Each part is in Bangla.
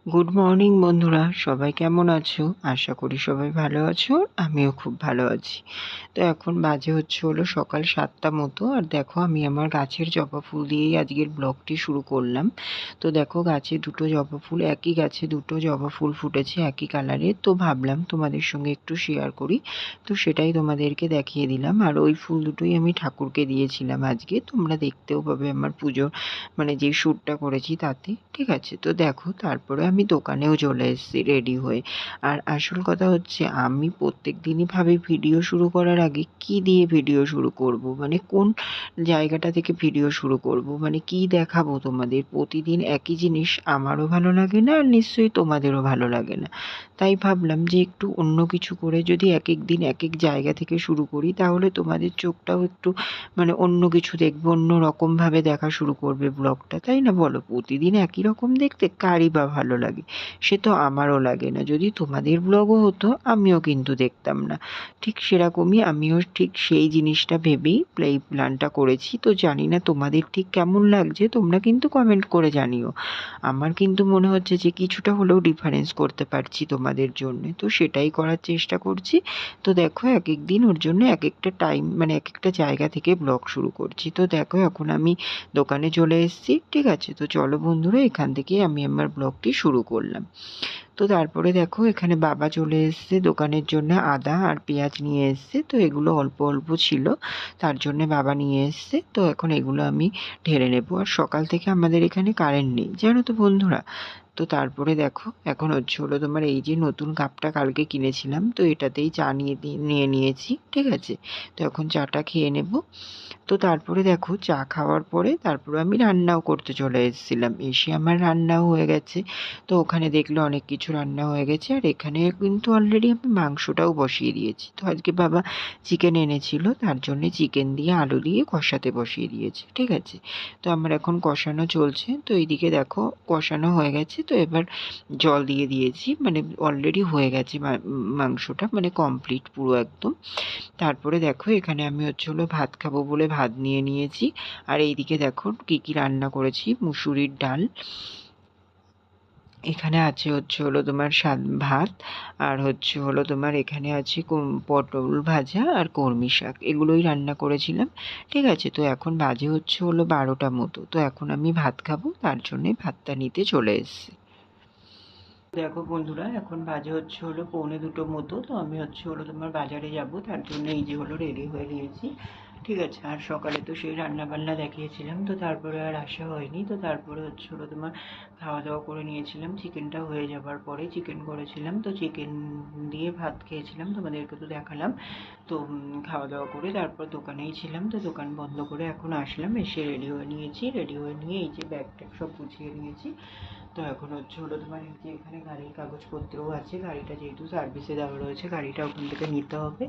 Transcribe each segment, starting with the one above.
গুড মর্নিং বন্ধুরা, সবাই কেমন আছো? আশা করি সবাই ভালো আছো। আমিও খুব ভালো আছি। তো এখন বাজে হলো সকাল 7টা মতো। আর দেখো, আমি আমার গাছের জবা ফুল দিয়েই আজকের ব্লগটি শুরু করলাম। তো দেখো, গাছে দুটো জবা ফুল, একই গাছে দুটো জবা ফুল ফুটেছে একই কালারের। তো ভাবলাম তোমাদের সঙ্গে একটু শেয়ার করি। তো সেটাই তোমাদেরকে দেখিয়ে দিলাম। আর ওই ফুল দুটোই আমি ঠাকুরকে দিয়েছিলাম আজকে। তোমরা দেখতেও পাবে আমার পুজোর যে শ্যুটটা করেছি তাতে। ঠিক আছে? তো দেখো, তারপরে আমি দোকানেও চলে এসেছি রেডি হয়ে। আর আসল কথা হচ্ছে, আমি প্রত্যেক দিনই ভাবি ভিডিও শুরু করার আগে কী দিয়ে ভিডিও শুরু করব, কোন জায়গাটা থেকে ভিডিও শুরু করব, কী দেখাবো তোমাদের। প্রতিদিন একই জিনিস আমারও ভালো লাগে না, আর নিশ্চয়ই তোমাদেরও ভালো লাগে না। তাই ভাবলাম যে একটু অন্য কিছু করে যদি এক এক দিন এক এক জায়গা থেকে শুরু করি, তাহলে তোমাদের চোখটাও একটু অন্য কিছু দেখবে, অন্য রকমভাবে দেখা শুরু করবে ব্লগটা, তাই না বলো? প্রতিদিন একই রকম দেখতে কারই বা ভালো লাগে? সে তো আমারও লাগে না। যদি তোমাদের ব্লগও হতো, আমিও কিন্তু দেখতাম না। ঠিক সেরকমই আমিও ঠিক সেই জিনিসটা ভেবেই এই প্ল্যানটা করেছি। তো জানি না তোমাদের ঠিক কেমন লাগছে, তোমরা কিন্তু কমেন্ট করে জানিও। আমার কিন্তু মনে হচ্ছে যে কিছুটা হলেও ডিফারেন্স করতে পারছি তোমাদের জন্যে, তো সেটাই করার চেষ্টা করছি। তো দেখো, এক এক দিন ওর জন্য এক একটা টাইম, এক একটা জায়গা থেকে ব্লগ শুরু করছি। তো দেখো, এখন আমি দোকানে চলে এসেছি। ঠিক আছে? তো চলো বন্ধুরা, এখান থেকেই আমি আমার ব্লগটি শুরু করলাম। তো তারপরে দেখো, এখানে বাবা চলে এসেছে দোকানের জন্য, আদা আর পেঁয়াজ নিয়ে এসেছে। তো এগুলো অল্প অল্প ছিল, তার জন্যে বাবা নিয়ে এসেছে। তো এখন এগুলো আমি ঢেলে নেবো। আর সকাল থেকে আমাদের এখানে কারেন্ট নেই, জানো তো বন্ধুরা। তো তারপরে দেখো, এখন তোমার এই যে নতুন কাপটা কালকে কিনেছিলাম, তো এটাতেই চা নিয়ে নিয়েছি। ঠিক আছে? তো এখন চাটা খেয়ে নেব। তো তারপরে দেখো, চা খাওয়ার পরে তারপরে আমি রান্নাও করতে চলে এসেছিলাম। এসে আমার রান্নাও হয়ে গেছে। তো ওখানে দেখলে অনেক কিছু রান্না হয়ে গেছে, আর এখানে কিন্তু অলরেডি আমি মাংসটাও বসিয়ে দিয়েছি। তো আজকে বাবা চিকেন এনেছিল, তার জন্যে চিকেন দিয়ে আলু দিয়ে কষাতে বসিয়ে দিয়েছে। ঠিক আছে? তো আমার এখন কষানো চলছে। তো এইদিকে দেখো, কষানো হয়ে গেছে। তো এবার জল দিয়ে দিয়েছি, অলরেডি হয়ে গেছে মাংসটা, কমপ্লিট পুরো একদম। তারপরে দেখো, এখানে আমি ভাত খাবো বলে ভাত নিয়ে নিয়েছি। আর এইদিকে দেখো কি কি রান্না করেছি। মুসুরির ডাল, এখানে আছে তোমার ভাত, আর তোমার এখানে আছে পটল ভাজা আর কলমি শাক, এগুলোই রান্না করেছিলাম। ঠিক আছে? তো এখন বাজে 12টা মতো। তো এখন আমি ভাত খাবো, তার জন্যে ভাতটা নিতে চলে এসেছি। দেখো বন্ধুরা, এখন বাজে 1:45 মতো। তো আমি তোমার বাজারে যাব, তার জন্য এই যে রেডি হয়ে নিয়েছি। ঠিক আছে? আর সকালে তো সেই রান্না বান্না দেখিয়েছিলাম, তো তারপরে আর আসা হয়নি। তো তারপরে তোমার খাওয়া দাওয়া করে নিয়েছিলাম। চিকেনটা হয়ে যাবার পরে চিকেন করেছিলাম, তো চিকেন দিয়ে ভাত খেয়েছিলাম, তোমাদেরকে তো দেখালাম। তো খাওয়া দাওয়া করে তারপর দোকানেই ছিলাম। তো দোকান বন্ধ করে এখন আসলাম, এসে রেডি হয়ে নিয়েছি। রেডি হয়ে নিয়ে এই যে ব্যাগ ট্যাগ সব গুছিয়ে নিয়েছি। তো এখন তোমার এই যে এখানে গাড়ির কাগজপত্রও আছে। গাড়িটা যেহেতু সার্ভিসে দেওয়া রয়েছে, গাড়িটা ওখান থেকে নিতে হবে।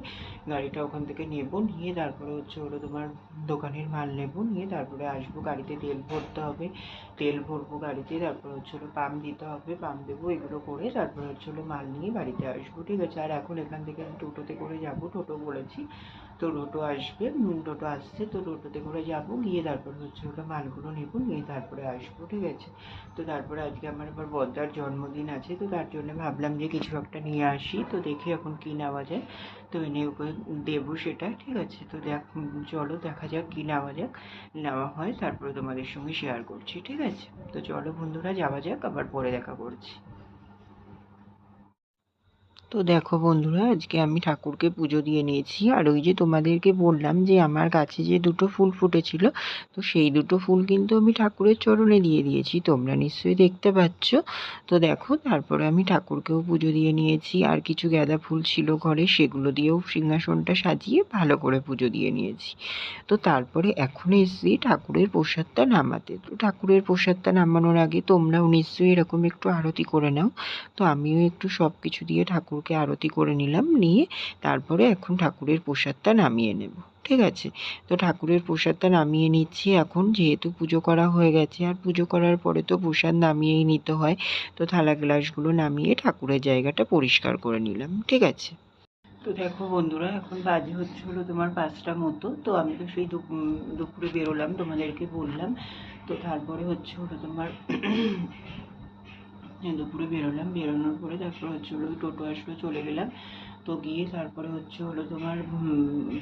গাড়িটা ওখান থেকে নেবো, নিয়ে তারপরে তোমার দোকানের মাল নেবো, নিয়ে তারপরে আসবো। গাড়িতে তেল ভরতে হবে, তেল ভরবো গাড়িতে। তারপর পাম্প দিতে হবে, পাম্প দেবো। এগুলো করে তারপরে মাল নিয়ে বাড়িতে আসবো। ঠিক আছে? আর এখন এখান থেকে আমি টোটোতে করে যাবো, টোটো বলেছি। তো টোটো আসবে, টোটো আসছে। তো টোটোতে করে যাবো, গিয়ে তারপর মালগুলো নেবো, নিয়ে তারপরে আসবো। ঠিক আছে? তো তারপরে আজকে আমার আবার বড়দার জন্মদিন আছে, তো তার জন্য ভাবলাম যে কিছু একটা নিয়ে আসি। তো দেখি এখন কি নেওয়া যায়, তো এনে ওকে দেবো সেটা। ঠিক আছে? তো চলো দেখা যাক কি নেওয়া হয়, তারপরে তোমাদের সঙ্গে শেয়ার করছি। ঠিক আছে? তো চলো বন্ধুরা, যাওয়া যাক, আবার পরে দেখা করছি। তো দেখো বন্ধুরা, আজকে আমি ঠাকুরকে পুজো দিয়ে নিয়েছি। আর ওই যে তোমাদেরকে বললাম যে আমার গাছে যে দুটো ফুল ফুটেছিল, তো সেই দুটো ফুল কিন্তু আমি ঠাকুরের চরণে দিয়ে দিয়েছি, তোমরা নিশ্চয়ই দেখতে পাচ্ছ। তো দেখো, তারপরে আমি ঠাকুরকেও পুজো দিয়ে নিয়েছি। আর কিছু গাঁদা ফুল ছিল ঘরে, সেগুলো দিয়েও সিংহাসনটা সাজিয়ে ভালো করে পুজো দিয়ে নিয়েছি। তো তারপরে এখন এসেছি ঠাকুরের প্রসাদটা নামাতে। তো ঠাকুরের প্রসাদটা নামানোর আগে তোমরাও নিশ্চয়ই এরকম একটু আরতি করে নাও। তো আমিও একটু সব কিছু দিয়ে ঠাকুরকে আরতি করে নিলাম, নিয়ে তারপরে এখন ঠাকুরের প্রসাদটা নামিয়ে নেব। ঠিক আছে? তো ঠাকুরের প্রসাদটা নামিয়ে নিচ্ছি এখন, যেহেতু পুজো করা হয়ে গেছে। আর পুজো করার পরে তো প্রসাদ নামিয়েই নিতে হয়। তো থালা গ্লাসগুলো নামিয়ে ঠাকুরের জায়গাটা পরিষ্কার করে নিলাম। ঠিক আছে? তো দেখো বন্ধুরা, এখন বাজে তোমার 5টা মতো। তো আমি তো সেই দুপুরে বেরোলাম, তোমাদেরকে বললাম। তো তারপরে তোমার দুপুরে বেরোলাম, বেরোনোর পরে তারপর হচ্ছে হলো টোটো আসলো, চলে গেলাম। তো গিয়ে তারপরে হচ্ছে হলো তোমার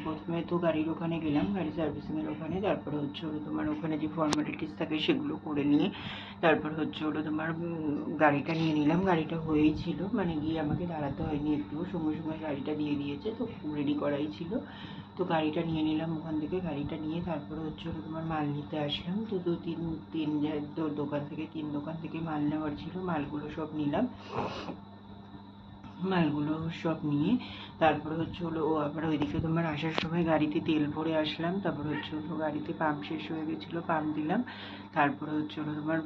প্রথমে তো গাড়ির ওখানে গেলাম, গাড়ি সার্ভিসিংয়ের ওখানে। তারপরে হচ্ছে হলো তোমার ওখানে যে ফর্মালিটিস থাকে সেগুলো করে নিয়ে তারপর হচ্ছে হলো তোমার গাড়িটা নিয়ে নিলাম। গাড়িটা হয়েই ছিল, মানে গিয়ে আমাকে দাঁড়াতে হয়নি, একটু সঙ্গে সঙ্গে গাড়িটা দিয়ে দিয়েছে, তো রেডি করাই ছিল। তো গাড়িটা নিয়ে নিলাম ওখান থেকে। গাড়িটা নিয়ে তারপরে হচ্ছে হলো তোমার মাল নিতে আসলাম। তো তিন দোকান থেকে, তিন দোকান থেকে মাল নেওয়ার ছিল, মালগুলো সব নিলাম। মালগুলো সব নিয়ে তারপরে হচ্ছে হলো আবার ওইদিকে তোমার আসার সময় গাড়িতে তেল ভরে আসলাম। তারপরে হচ্ছে হলো গাড়িতে পাম্প শেষ হয়ে গেছিলো, পাম্প দিলাম। তারপরে হচ্ছে হলো তোমার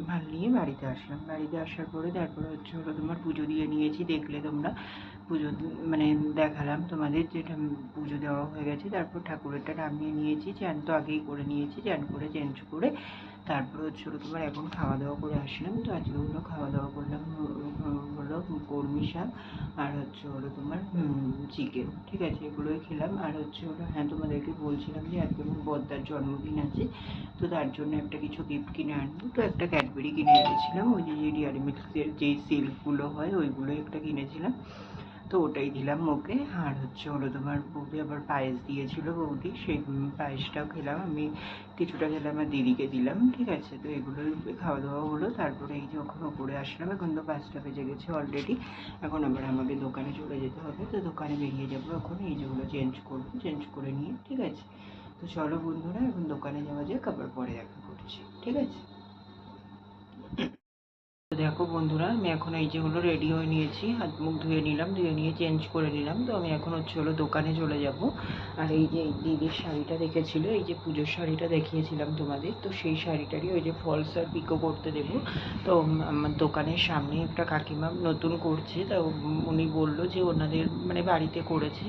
মাল নিয়ে বাড়িতে আসলাম। বাড়িতে আসার পরে তারপরে হচ্ছে হলো তোমার পুজো দিয়ে নিয়েছি, দেখলে তোমরা পুজো মানে দেখালাম তোমাদের, যেটা পুজো দেওয়া হয়ে গেছে। তারপর ঠাকুরেরটা নামিয়ে নিয়েছি, চান তো আগেই করে নিয়েছি, চান করে চেঞ্জ করে তারপরে হচ্ছে হলো তোমার এখন খাওয়া দাওয়া করে আসলাম। তো আজকে হলো খাওয়া দাওয়া করলাম হলো কলমি শাক আর হচ্ছে হলো তোমার চিকেন, ঠিক আছে, এগুলোই খেলাম। আর হচ্ছে হলো হ্যাঁ, তোমাদেরকে বলছিলাম যে আজকে আমার বড়দার জন্মদিন আছে, তো তার জন্য একটা কিছু গিফট কিনে আনবো। তো একটা ক্যাডবেরি কিনে এনেছিলাম, ওই যে ডেয়ারি মিল্কের যেই সিল্কগুলো হয় ওইগুলোই একটা কিনেছিলাম, তো ওটাই দিলাম ওকে। আর হচ্ছে হলো তোমার বৌদি আবার পায়েস দিয়েছিল, বৌদি সেই পায়েসটাও খেলাম আমি, কিছুটা খেলাম আর দিদিকে দিলাম, ঠিক আছে। তো এগুলোই খাওয়া দাওয়া হলো। তারপরে এই যে ওখানে ওপরে আসলাম, এখন তো 5টা বেজে গেছে অলরেডি। এখন আবার আমাকে দোকানে চলে যেতে হবে, তো দোকানে বেরিয়ে যাবো এখন। এই যেগুলো চেঞ্জ করবো, চেঞ্জ করে নিয়ে, ঠিক আছে। তো চলো বন্ধুরা, এখন দোকানে যাওয়া যাক, আবার পরে দেখা করছি, ঠিক আছে। তো দেখো বন্ধুরা, আমি এখন এই যে হলো রেডি হয়ে নিয়েছি, হাত মুখ ধুয়ে নিলাম, ধুয়ে নিয়ে চেঞ্জ করে নিলাম। তো আমি এখন হচ্ছে হলো দোকানে চলে যাব। আর এই যে দিদির শাড়িটা দেখেছিল, এই যে পুজোর শাড়িটা দেখিয়েছিলাম তোমাদের, তো সেই শাড়িটারই ওই যে ফলস আর পিকো করতে দেবো। তো আমার দোকানের সামনে একটা কাকিমা নতুন করছে, তা উনি বললো যে ওনাদের মানে বাড়িতে করেছে,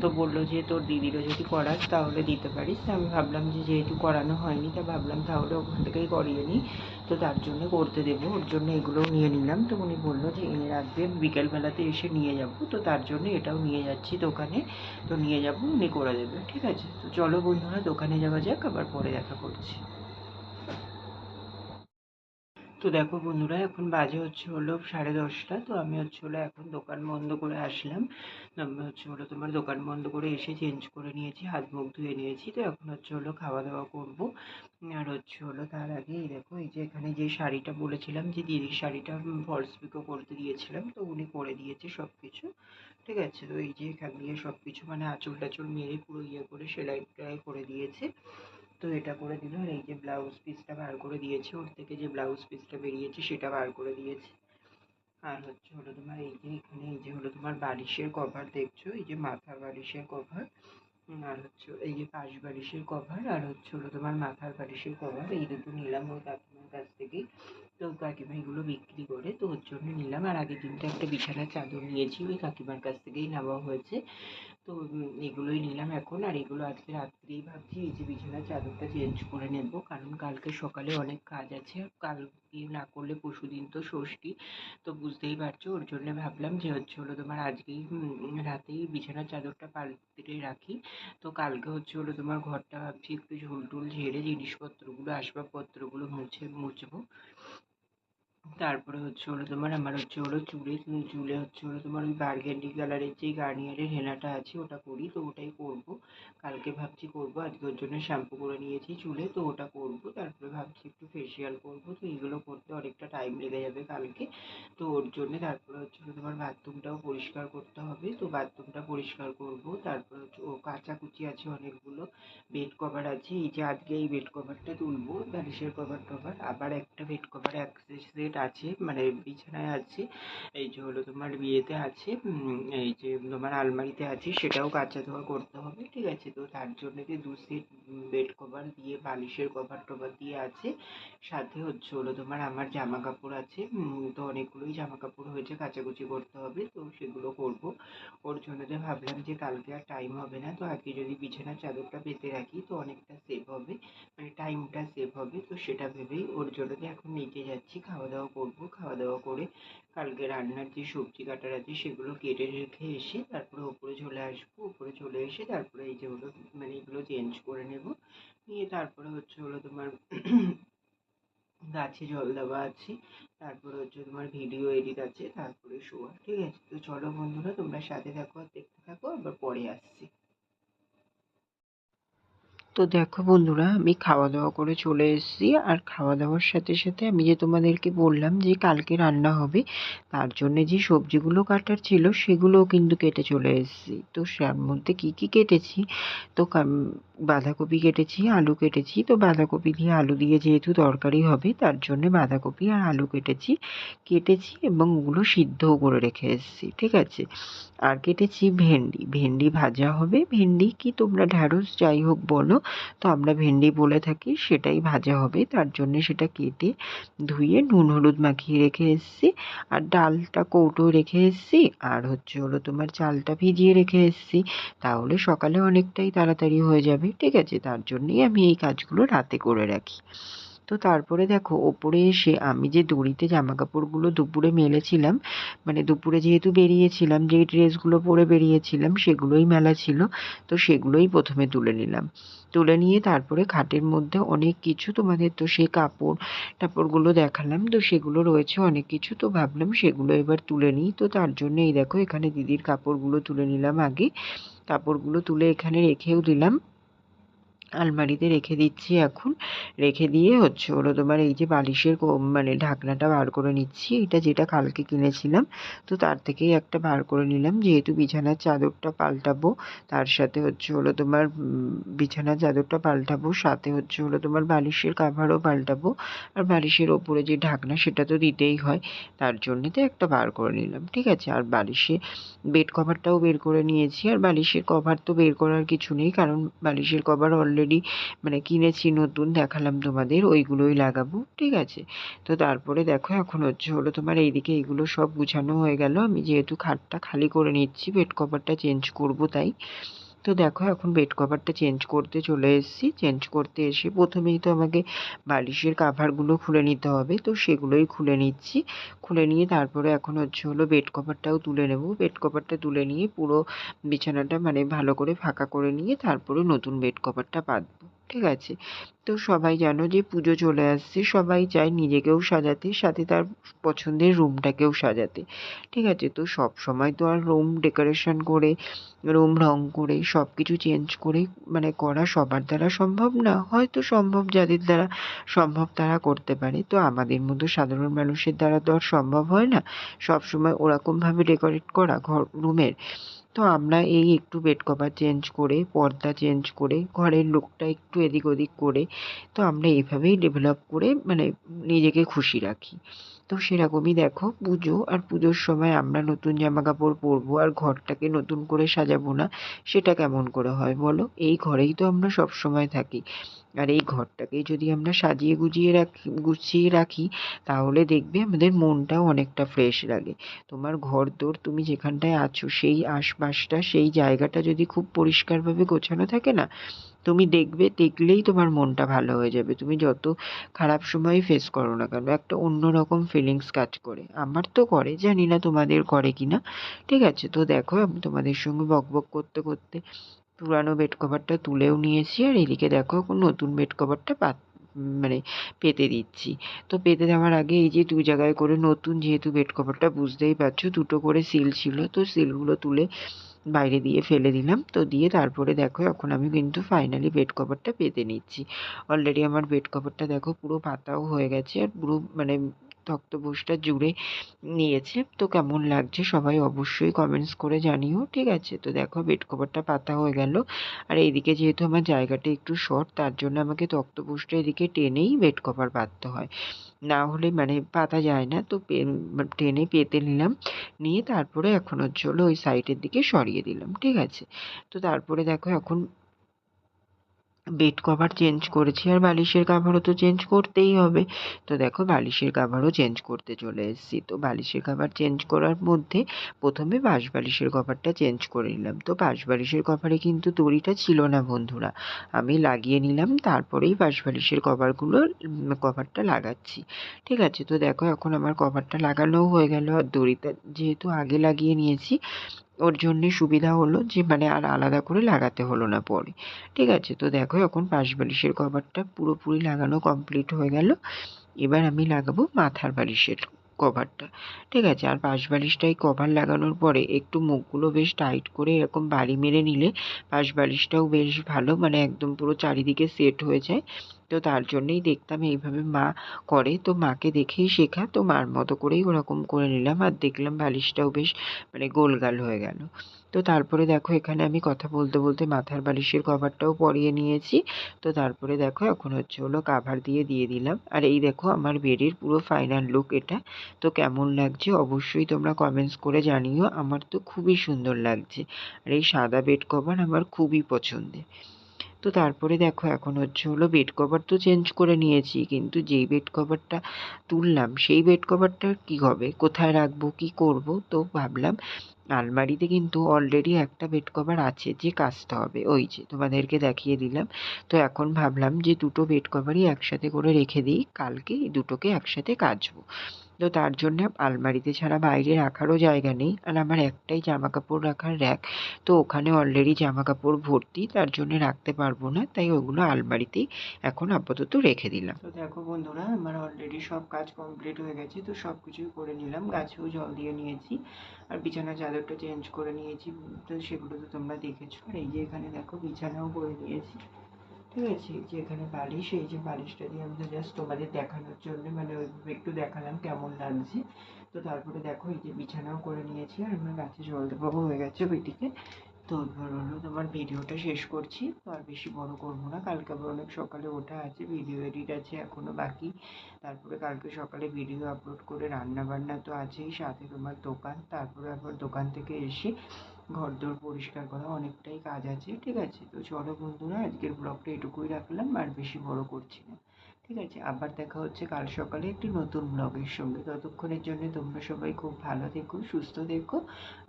তো বললো যে তোর দিদিরও যদি করাস তাহলে দিতে পারিস। তা আমি ভাবলাম যে যেহেতু করানো হয়নি, তা ভাবলাম তাহলে ওখান থেকেই করিয়ে নিই, তো তার জন্য করতে দেবো, ওর জন্য এগুলোও নিয়ে নিলাম। তো উনি বললো যে এনে রাখবে, বিকেলবেলাতে এসে নিয়ে যাব, তো তার জন্য এটাও নিয়ে যাচ্ছি দোকানে। তো নিয়ে যাব, উনি করে দেবে, ঠিক আছে। তো চলো বন্ধুরা, দোকানে যাওয়া যাক, আবার পরে দেখা করছি। তো দেখো বন্ধুরা, এখন বাজে হচ্ছে হলো 10:30। তো আমি হচ্ছে হলো এখন দোকান বন্ধ করে আসলাম। আমি হচ্ছে হলো তোমার দোকান বন্ধ করে এসে চেঞ্জ করে নিয়েছি, হাত মুখ ধুয়ে নিয়েছি। তো এখন হচ্ছে হলো খাওয়া দাওয়া করবো। আর হচ্ছে হলো তার আগে এই দেখো, এই যে এখানে যে শাড়িটা বলেছিলাম, যে দিদির শাড়িটা ফলস পিকো করতে দিয়েছিলাম, তো উনি করে দিয়েছে সব কিছু, ঠিক আছে। তো এই যে এখান দিয়ে সব কিছু মানে আঁচল টাচল মেরে পুরো ইয়ে করে সেলাই টেলাই করে দিয়েছে। তো এটা করে দিল। আর এই যে ব্লাউজ পিসটা বার করে দিয়েছে, ওর থেকে যে ব্লাউজ পিসটা বেরিয়েছে সেটা বার করে দিয়েছে। আর হচ্ছে হলো তোমার এই যে এখানে এই যে হলো তোমার বালিশের কভার দেখছো, এই যে মাথার বালিশের কভার, আর হচ্ছে এই যে পাশ বালিশের কভার, আর হচ্ছে হলো তোমার মাথার বালিশের কভার, এই দুটো নিলাম ওই কাকিমার কাছ থেকেই। তো কাকিমা এগুলো বিক্রি করে, তো ওর জন্য নিলাম। আর আগের দিন তো একটা বিছানার চাদর নিয়েছি, ওই কাকিমার কাছ থেকেই নেওয়া হয়েছে। তো এগুলোই নিলাম এখন। আর এগুলো আজকে রাত্রেই ভাবছি এই যে বিছানার চাদরটা চেঞ্জ করে নেব, কারণ কালকে সকালে অনেক কাজ আছে, কালকে না করলে পরশুদিন তো ষষ্ঠী, তো বুঝতেই পারছো, ওর জন্য ভাবলাম যে হচ্ছে হলো তোমার আজকেই রাতেই বিছানার চাদরটা পাল্টে রাখি। তো কালকে হচ্ছে হলো তোমার ঘরটা ভাবছি একটু ঝুল টুল ঝেড়ে জিনিসপত্রগুলো আসবাবপত্রগুলো মুছবো। তারপরে হচ্ছে হলো তোমার আমার হচ্ছে হলো চুলে হচ্ছে হলো তোমার ওই বার্গেন্ডি কালারের যে গার্নিয়ারের হেনাটা আছে ওটা করি, তো ওটাই করব। কালকে ভাবছি করব, আজকে ওর জন্য শ্যাম্পু করে নিয়েছি চুলে, তো ওটা করব। তারপরে ভাবছি একটু ফেসিয়াল করব, তো এগুলো করতে অনেকটা টাইম লেগে যাবে কালকে। তো ওর জন্য তারপরে হচ্ছে হলো তোমার বাথরুমটাও পরিষ্কার করতে হবে, তো বাথরুমটা পরিষ্কার করব। তারপরে হচ্ছে ও কাচাকুচি আছে অনেকগুলো, বেড কভার আছে, এই যে আজকে এই বেড কভারটা তুলবো, বালিশের কভার টভার, আবার একটা বেড কভার এক সেট আছে মানে বিছানায় আছে, এই যে হলো তোমার বিয়েতে আছে, এই যে তোমার আলমারিতে আছে, সেটাও কাচা ধোয়া করতে হবে, ঠিক আছে। তো তার জন্য যে 2 সেট বেড কভার দিয়ে বালিশের কভার টভার দিয়ে আছে, সাথে হচ্ছে হলো তোমার আমার জামা কাপড় আছে, তো অনেকগুলোই জামা কাপড় হয়েছে, কাচাকুচি করতে হবে, তো সেগুলো করব। ওর জন্য যে ভাবলাম যে কালকে আর টাইম হবে না, তো আজকে যদি বিছানার চাদরটা পেতে রাখি তো অনেকটা সেভ হবে, মানে টাইমটা সেভ হবে। তো সেটা ভেবেই ওর জন্য যে এখন নিচে যাচ্ছি, খাওয়া দাওয়া করবো, খাওয়া দাওয়া করে কালকে রান্নার যে সবজি কাটার আছে সেগুলো কেটে রেখে এসে তারপরে ওপরে চলে আসবো। ওপরে চলে এসে তারপরে এই যে হলো মানে এগুলো চেঞ্জ করে নেব, নিয়ে তারপরে হচ্ছে হলো তোমার গাছে জল দেওয়া আছে, তারপরে হচ্ছে তোমার ভিডিও এডিট আছে, তারপরে শোয়া। ঠিক আছে, তো চলো বন্ধুরা তোমরা সাথে থাকো আর দেখতে থাকো, আবার পরে আসছি। তো দেখো বন্ধুরা, আমি খাওয়া দাওয়া করে চলে এসেছি। আর খাওয়া দাওয়ার সাথে সাথে আমি যে তোমাদেরকে বললাম যে কালকে রান্না হবে, তার জন্য যে সবজিগুলো কাটার ছিল সেগুলোও কিন্তু কেটে চলে এসেছি। তো তার মধ্যে কি কি কেটেছি, তো বাঁধাকপি কেটেছি, আলু কেটেছি। তো বাঁধাকপি দিয়ে আলু দিয়ে যেহেতু তরকারি হবে, তার জন্য বাঁধাকপি আর আলু কেটেছি এবং ওগুলো সিদ্ধও করে রেখে এসেছি। ঠিক আছে, আর কেটেছি ভেন্ডি, ভেন্ডি ভাজা হবে। ভেন্ডি কি তোমরা ঢ্যাঁড়স যাই হোক বলো, তো আমরা ভেন্ডি বলে থাকি, সেটাই ভাজা হবে। তার জন্য সেটা কেটে ধুয়ে নুন হলুদ মাখিয়ে রেখে এসেছি। আর ডালটা কৌটোয় রেখে এসেছি, আর হচ্ছে হলো তোমার চালটা ভিজিয়ে রেখে এসেছি, তাহলে সকালে অনেকটাই তাড়াতাড়ি হয়ে যাবে। ঠিক আছে, তার জন্যই আমি এই কাজগুলো রাতে করে রাখি। তো তারপরে দেখো, ওপরে এসে আমি যে দড়িতে জামা কাপড়গুলো দুপুরে মেলেছিলাম, মানে দুপুরে যেহেতু বেরিয়েছিলাম, যেই ড্রেসগুলো পরে বেরিয়েছিলাম সেগুলোই মেলা ছিল, তো সেগুলোই প্রথমে তুলে নিলাম। তুলে নিয়ে তারপরে খাটের মধ্যে অনেক কিছু, তোমাদের তো সেই কাপড় টাপড়গুলো দেখালাম, তো সেগুলো রয়েছে অনেক কিছু, তো ভাবলাম সেগুলো এবার তুলে নিই। তো তার জন্য এই দেখো, এখানে দিদির কাপড়গুলো তুলে নিলাম আগে। কাপড়গুলো তুলে এখানে রেখেও দিলাম, আলমারিতে রেখে দিচ্ছি এখন। রেখে দিয়ে হচ্ছে হলো তোমার এই যে বালিশের মানে ঢাকনাটা বার করে নিচ্ছি, এটা যেটা কালকে কিনেছিলাম, তো তার থেকেই একটা বার করে নিলাম, যেহেতু বিছানার চাদরটা পাল্টাবো। তার সাথে হচ্ছে হলো তোমার বিছানার চাদরটা পাল্টাবো, সাথে হচ্ছে হলো তোমার বালিশের কাভারও পাল্টাবো। আর বালিশের ওপরে যে ঢাকনা সেটা তো দিতেই হয়, তার জন্যে তো একটা বার করে নিলাম। ঠিক আছে, আর বালিশে বেড কভারটাও বের করে নিয়েছি। আর বালিশের কভার তো বের করার কিছু নেই, কারণ বালিশের কভার অলরেডি মানে কিনেছি নতুন, দেখালাম তোমাদের, ওইগুলোই লাগাবো। ঠিক আছে, তো তারপরে দেখো এখন হচ্ছে হলো তোমার এইদিকে এগুলো সব গুছানো হয়ে গেল। আমি যেহেতু খাটটা খালি করে নিচ্ছি, বেড কভারটা চেঞ্জ করব তাই। তো দেখো এখন বেড কভারটা চেঞ্জ করতে চলে এসেছি। চেঞ্জ করতে এসে প্রথমেই তো আমাকে বালিশের কাভারগুলো খুলে নিতে হবে, তো সেগুলোই খুলে নিচ্ছি। খুলে নিয়ে তারপরে এখন হচ্ছে হলো বেড কভারটাও তুলে নেব। বেড কভারটা তুলে নিয়ে পুরো বিছানাটা মানে ভালো করে ফাঁকা করে নিয়ে তারপরে নতুন বেড কভারটা পাতবো। ঠিক আছে, তো সবাই জানো যে পুজো চলে আসছে, সবাই চায় নিজেকেও সাজাতে, সাথে তার পছন্দের রুমটাকেও সাজাতে। ঠিক আছে, তো সব সময় তো আর রুম ডেকোরেশন করে, রুম রং করে, সব কিছু চেঞ্জ করে মানে করা সবার দ্বারা সম্ভব না। হয়তো সম্ভব, যাদের দ্বারা সম্ভব তারা করতে পারে, তো আমাদের মতো সাধারণ মানুষের দ্বারা তো আর সম্ভব হয় না সবসময় ওরকমভাবে ডেকোরেট করা ঘর রুমের। তো আমরা এই একটু বেড কভার চেঞ্জ করে, পর্দা চেঞ্জ করে, ঘরের লুকটা একটু এদিক ওদিক করে, তো আমরা এইভাবেই ডেভেলপ করে মানে নিজেকে খুশি রাখি। তো সেরকমই দেখো, পুজো আর পুজোর সময় আমরা নতুন জামা কাপড় পরবো আর ঘরটাকে নতুন করে সাজাবো না, সেটা কেমন করে হয় বলো? এই ঘরেই তো আমরা সব সময় থাকি, আর এই ঘরটাকেই যদি আমরা সাজিয়ে গুছিয়ে রাখি, তাহলে দেখবে আমাদের মনটাও অনেকটা ফ্রেশ লাগে। তোমার ঘরদোর তুমি যেখানটায় আছো সেই আশপাশটা, সেই জায়গাটা যদি খুব পরিষ্কারভাবে গোছানো থাকে না, তুমি দেখবে, দেখলেই তোমার মনটা ভালো হয়ে যাবে। তুমি যত খারাপ সময়ই ফেস করো না কেন, একটা অন্যরকম ফিলিংস কাজ করে। আমার তো করে, জানি না তোমাদের করে কিনা। ঠিক আছে, তো দেখো আমি তোমাদের সঙ্গে বকবক করতে করতে পুরানো বেড কভারটা তুলেও নিয়েছি, আর এদিকে দেখো এখন নতুন বেড কভারটা মানে পেতে দিচ্ছি। তো পেতে দেওয়ার আগে এই যে ২ জায়গায় করে নতুন, যেহেতু বেড কভারটা বুঝতেই পারছো ২টো করে সিল ছিল, তো সিলগুলো তুলে বাইরে দিয়ে ফেলে দিলাম। তো দিয়ে তারপরে দেখো এখন আমি কিন্তু ফাইনালি বেড কভারটা পেতে নিচ্ছি। অলরেডি আমার বেড কভারটা দেখো পুরো পাতাও হয়ে গেছে, আর পুরো মানে তক্তপোশটা জুড়ে নিয়েছে। তো কেমন লাগছে সবাই অবশ্যই কমেন্টস করে জানিও। ঠিক আছে, তো দেখো বেড কভারটা পাতা হয়ে গেল। আর এইদিকে যেহেতু আমার জায়গাটা একটু শর্ট, তার জন্য আমাকে তক্তপোশটা এদিকে টেনেই বেড কভার পাততে হয়, না হলে মানে পাতা যায় না। তো টেনে পেতে নিলাম, নিয়ে তারপরে এখন হচ্ছে হলো ওই সাইডের দিকে সরিয়ে দিলাম। ঠিক আছে, তো তারপরে দেখো এখন বেড কভার চেঞ্জ করেছি, আর বালিশের কাভারও তো চেঞ্জ করতেই হবে। তো দেখো বালিশের কাভারও চেঞ্জ করতে চলে এসেছি। তো বালিশের কাভার চেঞ্জ করার মধ্যে প্রথমে বাঁশ বালিশের কভারটা চেঞ্জ করে নিলাম। তো বাঁশ বালিশের কভারে কিন্তু দড়িটা ছিল না বন্ধুরা, আমি লাগিয়ে নিলাম, তারপরেই বাঁশ বালিশের কভারটা লাগাচ্ছি। ঠিক আছে, তো দেখো এখন আমার কভারটা লাগানোও হয়ে গেল, আর দড়িটা যেহেতু আগে লাগিয়ে নিয়েছি, ওর জন্যে সুবিধা হলো যে মানে আর আলাদা করে লাগাতে হলো না পরে। ঠিক আছে, তো দেখো এখন পাশ বালিশের কভারটা পুরোপুরি লাগানো কমপ্লিট হয়ে গেল। এবার আমি লাগাবো মাথার বালিশের কভারটা, ঠিক আছে? আর পাশ বালিশটায় কভার লাগানোর পরে একটু মুখগুলো বেশ টাইট করে এরকম বাড়ি মেরে নিলে পাশ বালিশটাও বেশ ভালো, মানে একদম পুরো চারিদিকে সেট হয়ে যায়। তো তার জন্যেই দেখতাম এইভাবে মা করে, তো মাকে দেখেই শেখা, তো মার মতো করেই ওরকম করে নিলাম, আর দেখলাম বালিশটাও বেশ মানে গোলগাল হয়ে গেল। তো তারপরে দেখো এখানে আমি কথা বলতে বলতে মাথার বালিশের কভারটাও পরিয়ে নিয়েছি। তো তারপরে দেখো এখন হচ্ছে হলো কাভার দিয়ে দিলাম, আর এই দেখো আমার বেডের পুরো ফাইনাল লুক এটা। তো কেমন লাগছে অবশ্যই তোমরা কমেন্টস করে জানিও, আমার তো খুবই সুন্দর লাগছে, আর এই সাদা বেড কভার আমার খুবই পছন্দের। তো তারপরে দেখো এখন হচ্ছে হলো বেড কভার তো চেঞ্জ করে নিয়েছি, কিন্তু যেই বেড কভারটা তুললাম সেই বেড কভারটা কি হবে, কোথায় রাখবো, কি করব? তো ভাবলাম আলমারিতে কিন্তু অলরেডি একটা বেড কভার আছে যে কাচতে হবে, ওই যে তোমাদেরকে দেখিয়ে দিলাম। তো এখন ভাবলাম যে দুটো বেড কভারই একসাথে করে রেখে দিই, কালকে এই দুটোকে একসাথে কাচবো। তো তার জন্যে আলমারিতে ছাড়া বাইরে রাখারও জায়গা নেই, আর আমার একটাই জামা কাপড় রাখার র্যাক, তো ওখানে অলরেডি জামা কাপড় ভর্তি, তার জন্য রাখতে পারবো না, তাই ওগুলো আলমারিতেই এখন আপাতত রেখে দিলাম। তো দেখো বন্ধুরা, আমার অলরেডি সব কাজ কমপ্লিট হয়ে গেছে, তো সব কিছুই করে নিলাম, গাছেও জল দিয়ে নিয়েছি, আর বিছানার চাদরটা চেঞ্জ করে নিয়েছি, তো সেগুলো তো তোমরা দেখেছো। আর এই যে এখানে দেখো বিছানাও করে নিয়েছি, ঠিক আছে? এই যে এখানে বালিশ, এই যে বালিশটা দিয়ে আমি জাস্ট তোমাদের দেখানোর জন্য মানে ওইভাবে একটু দেখালাম কেমন লাগছে। তো তারপরে দেখো এই যে বিছানাও করে নিয়েছি, আর আমার গাছে জল দেওয়াও হয়ে গেছে ওইদিকে। তো এবার হলো তোমার ভিডিওটা শেষ করছি, তো আর বেশি বড় করবো না, কালকে আবার অনেক সকালে ওঠা আছে, ভিডিও এডিট আছে এখনো বাকি, তারপরে কালকে সকালে ভিডিও আপলোড করে রান্না বান্না তো আছেই, সাথে তোমার দোকান, তারপরে আবার দোকান থেকে এসে ঘরদোর পরিষ্কার করা, অনেকটাই কাজ আছে, ঠিক আছে? তো চলো বন্ধুরা, আজকের ব্লগটা এটুকুই রাখলাম, আর বেশি বড় করছি না, ঠিক আছে? আবার দেখা হচ্ছে কাল সকালে একটি নতুন ব্লগের সঙ্গে, ততক্ষণের জন্য তোমরা সবাই খুব ভালো থেকো, সুস্থ থেকো,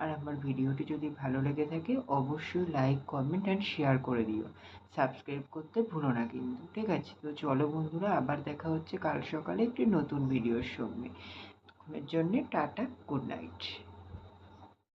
আর আমার ভিডিওটি যদি ভালো লেগে থাকে অবশ্যই লাইক, কমেন্ট অ্যান্ড শেয়ার করে দিও, সাবস্ক্রাইব করতে ভুলো না কিন্তু, ঠিক আছে? তো চলো বন্ধুরা, আবার দেখা হচ্ছে কাল সকালে একটি নতুন ভিডিওর সঙ্গে, ততক্ষণের জন্যে টাটা, গুড নাইট।